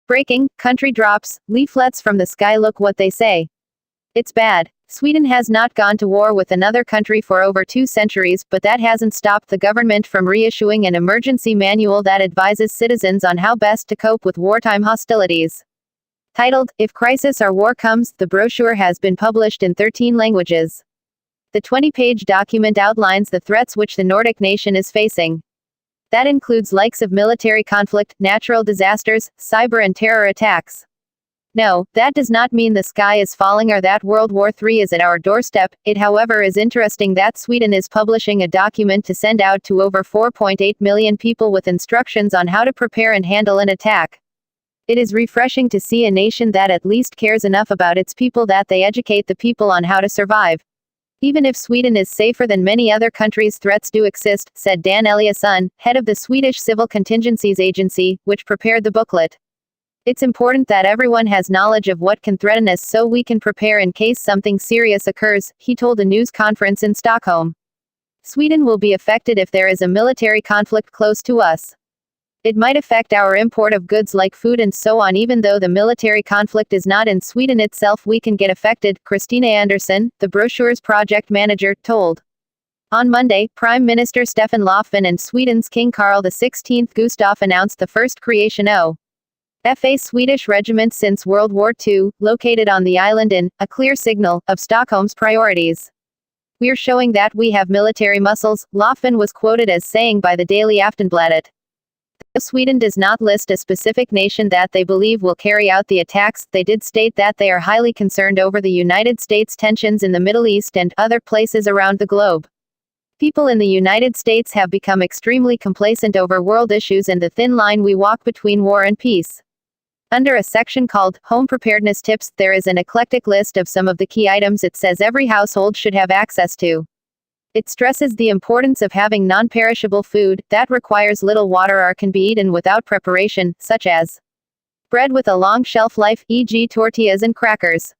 Breaking, country drops, leaflets from the sky, look what they say. It's bad. Sweden has not gone to war with another country for over 2 centuries, but that hasn't stopped the government from reissuing an emergency manual that advises citizens on how best to cope with wartime hostilities. Titled, If Crisis or War Comes, the brochure has been published in 13 languages. The 20-page document outlines the threats which the Nordic nation is facing. That includes likes of military conflict, natural disasters, cyber and terror attacks. No, that does not mean the sky is falling or that World War III is at our doorstep. It, however, is interesting that Sweden is publishing a document to send out to over 4.8 million people with instructions on how to prepare and handle an attack. It is refreshing to see a nation that at least cares enough about its people that they educate the people on how to survive. Even if Sweden is safer than many other countries, threats do exist, said Dan Eliasson, head of the Swedish Civil Contingencies Agency, which prepared the booklet. It's important that everyone has knowledge of what can threaten us so we can prepare in case something serious occurs, he told a news conference in Stockholm. Sweden will be affected if there is a military conflict close to us. It might affect our import of goods like food and so on. Even though the military conflict is not in Sweden itself, we can get affected, Christina Andersson, the brochure's project manager, told. On Monday, Prime Minister Stefan Löfven and Sweden's King Carl XVI Gustaf announced the first creation of a Swedish regiment since World War II, located on the island in a clear signal of Stockholm's priorities. We're showing that we have military muscles, Löfven was quoted as saying by the Daily Aftonbladet. Though Sweden does not list a specific nation that they believe will carry out the attacks, they did state that they are highly concerned over the United States' tensions in the Middle East and other places around the globe. People in the United States have become extremely complacent over world issues and the thin line we walk between war and peace. Under a section called Home Preparedness Tips, there is an eclectic list of some of the key items it says every household should have access to. It stresses the importance of having non-perishable food that requires little water or can be eaten without preparation, such as bread with a long shelf life, e.g. tortillas and crackers,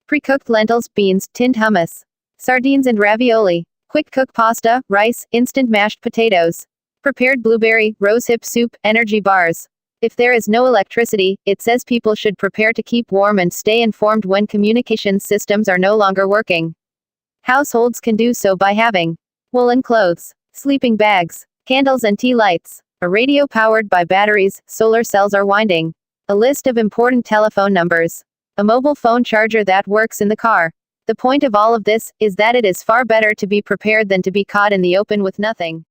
pre-cooked lentils, beans, tinned hummus, sardines and ravioli, quick-cook pasta, rice, instant mashed potatoes, prepared blueberry, rosehip soup, energy bars. If there is no electricity, it says people should prepare to keep warm and stay informed when communication systems are no longer working. Households can do so by having woolen clothes, sleeping bags, candles and tea lights, a radio powered by batteries, solar cells or winding, a list of important telephone numbers, a mobile phone charger that works in the car. The point of all of this is that it is far better to be prepared than to be caught in the open with nothing.